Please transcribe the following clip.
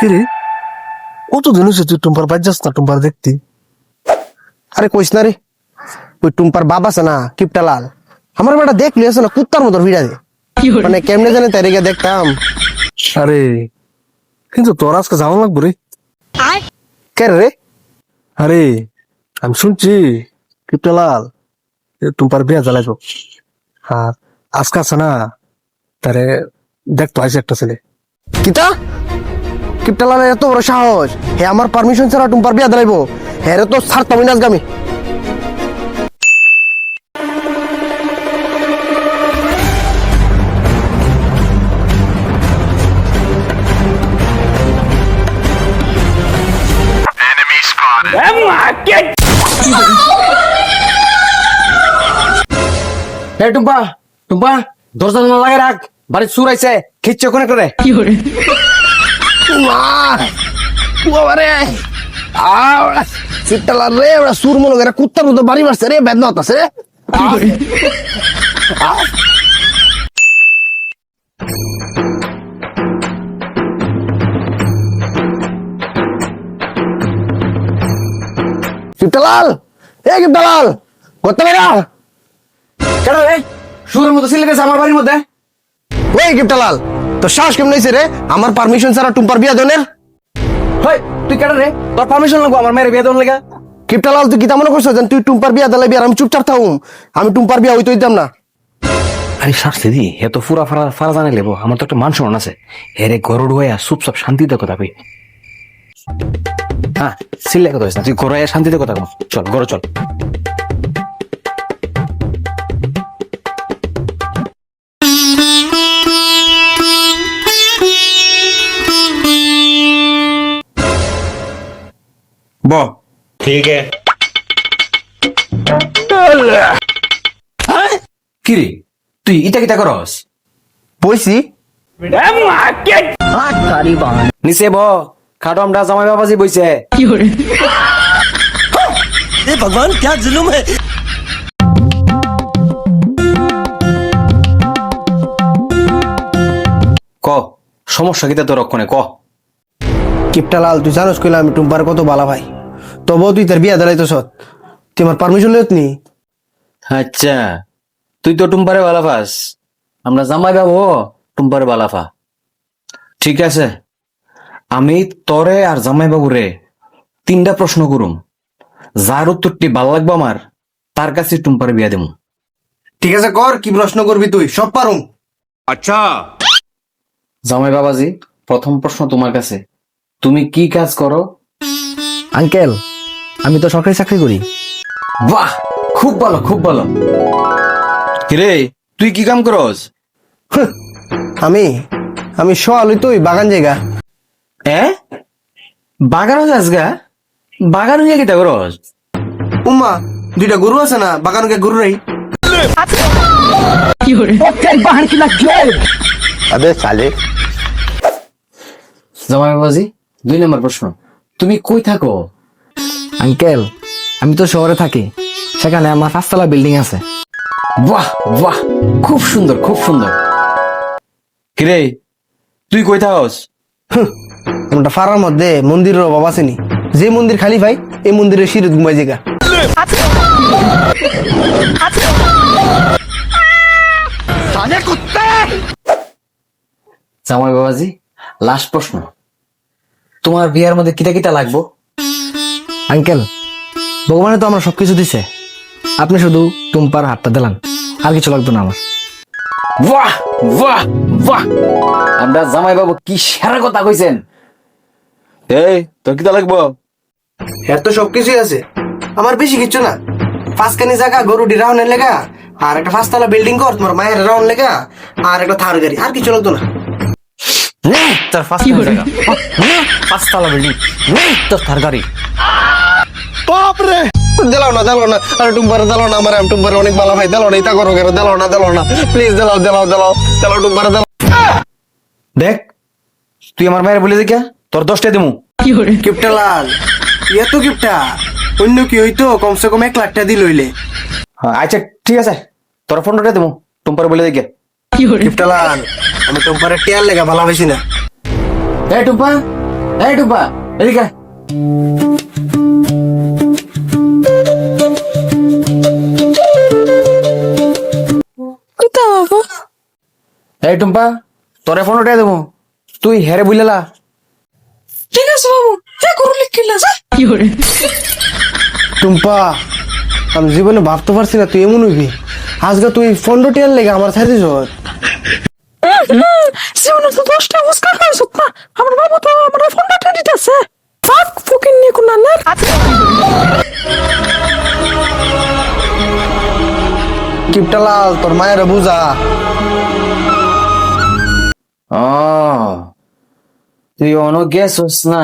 কিরে কতদিন হয়েছে তুই টুম্পার বাদ যাস না টুম্পার দেখতি? আরে কইস না রে, ওই টুম্পার বাপ আছে না কিপটালাল, আমার বেটা দেখলি আছে না কুত্তার মতো ভিড়া দে, মানে কেমনে জানে তাই রেগে দেখতাম। আরে কিন্তু তোর আজকে যাওয়া লাগবো রে। কে রে? আরে আমি শুনছি কিপটালাল টুম্পার বিয়া জ্বালাইব, আর আজকে আছে না তারে দেখতো আইসে একটা ছেলে। কিতা কিপটালালের এত বড় সাহস, হে আমার পারমিশন ছাড়া টুম্পার বিয়া দিলাইবো? হ্যাঁ রে তো ছাড়তাম না আজকে আমি। টুম্পা টুম্পা দরজা না লাগে রাখ, বাড়ি চুর আইছে, খিচ্ছে ওখানে করে। কিপটালাল রে ওরা সুর মনে করে কুত্তার মতো বাড়ি মারছে রে, বেদনা হতাছে রে। কিপটালাল, এ কিপটালাল করতে পারা? কেন রে সুরের মতো ছেলে গেছে আমার বাড়ির মধ্যে? ওই কিপটালাল তোর সাহস কেমন হয়েছে রে আমার পারমিশন ছাড়া টুম্পার বিয়া দেনের? হই তুই কেন রে, তোর পারমিশন লাগবো আমার মেয়ের বিয়ে দেওয়ার লেগা? কিপটালাল তুই কিতা মনে করছিস যে তুই টুম্পার বিয়া দিলাইবি আর আমি চুপচাপ থাকুম? আমি টুম্পার বিয়া হইতে দিতাম না। আরে শাস্তি দি হে তো ফুরা ফারা ফারা জানে লেবো, আমার তো একটা মান সম্মান আছে। হেরে গরুড় হইয়া চুপচাপ শান্তিতে কথা কই। হ্যাঁ সিলে কথা হইস না, তুই ঘরে শান্তিতে কথা কম। চল ঘরে চল। ব ठीक है। কিরে তুই ইটা কিটা করস? বইছি নিচে ব, খাটো আমরা জামাই বাবাজি বইছে। ভগবান ক্যা জুলুম হ্যায়। ক সমস্যা কিতা তোর রক্ষণে ক। কিপটালাল তুই জানোস কইলা আমি টুম্পার কত বালা ভাই, তবুও তুই তার বিয়া দিলাইতো সৎ, তুই আমার পারমিশন লইত নি? আচ্ছা তুই তো টুম্পারে বালাফাস, আমরা জামাই বাবু টুম্পারে বালাফা। ঠিক আছে আমি তরে আর জামাই বাবুরে 3টা প্রশ্ন করুম, যার উত্তরটি ভাল লাগবো আমার তার কাছে টুম্পারে বিয়া দেবো। ঠিক আছে কর, কি প্রশ্ন করবি তুই, সব পারুম। अच्छा জামাই বাবাজি প্রথম প্রশ্ন তোমার কাছে, তুমি কি কাজ করো? আঙ্কেল আমি তো সরকারি চাকরি করি। বাহ খুব ভালো খুব ভালো। কিরে তুই কি কাম করস? আমি আমি সোয়ালই তুই বাগান জায়গা। এ বাগানো যাস গা, বাগান হইয়া কিতা করস? উম্মা 2টা গরু আছে না, বাগানকে গরু রাই। জামাই বাবাজি 2 নম্বর প্রশ্ন, তুমি কই থাকো? আঙ্কেল আমি তো শহরে থাকি, সেখানে আমার 5তলা বিল্ডিং আছে। বাহ বাহ খুব সুন্দর খুব সুন্দর। কিরে তুই কই থাকস? একটা ফাড়ার মধ্যে মন্দিরের অভাব আসেনি, যে মন্দির খালি ভাই এই মন্দিরের সিঁড়ি ঘুমাই জায়গা। জামাই বাবাজি লাস্ট প্রশ্ন, তোমার বিয়ার মধ্যে কিটা কিটা লাগবো? আঙ্কেল ভগবানে তো আমরা সবকিছু দিছে, আপনি শুধু টুম্পার হাতটা দিলাম, আর কিছু লাগতো না আমার। বাহ বাহ বাহ, আমরা জামাই বাবু কি সেরা কথা কইছেন। এই তোর কিটা লাগবো? এর তো সবকিছুই আছে, আমার বেশি কিছু না, 5খানি জায়গা গরুটি রাউন্ডের লেগা, আর একটা 5তলা বিল্ডিং কর তোমার মায়ের রাউন্ড লেগা, আর একটা থার গাড়ি, আর কিছু লাগতো না। তোর 5তলা বিল্ডিং, তোর থার গাড়ি। দিলাও না আরে টুম্পারে দিলাও না, আমার টুম্পারে অনেক ভালো ভাই, দিলাও না, ইতা করো কেন, দিলাও না প্লিজ, দিলাও টুম্পারে দিলাও। দেখ তুই আমার মায়ের বলে দেখিয়া তোর 10টা দিমু। কিপটালাল এত কিপটা, অন্য কি হইতো কমসে কম 1 লাখ টাকা দিল হইলে। আচ্ছা ঠিক আছে তোর 15টা দিমু, টুম্পার বলে দেখিয়া। কিপটালাল আমি টুম্পারে টিয়ার লেগা ভালো হয়েছি না। এই টুম্পা এই টুম্পা এদিকে আয়। এই টুম্পা তোরে ফোন উঠে দেবো তুই হেরে বুঝলা ঠিক আছে বাবু হ্যাঁ করু লিখিলা যা টুম্পা আমি জীবনে ভাবতে পারছি না তুই এমন হইবি আজকে তুই 15 টিয়ার লেগে আমার ছাড়িস জীবনে তো 10টা উস্কা খাইছ না আমার বাবু তো আমার ফোনটা টেনে দিতেছে ফাক ফুকিং নিয়ে কোন না কিপটালাল তোর মায়ের বুঝা ও তুই অন গেছ না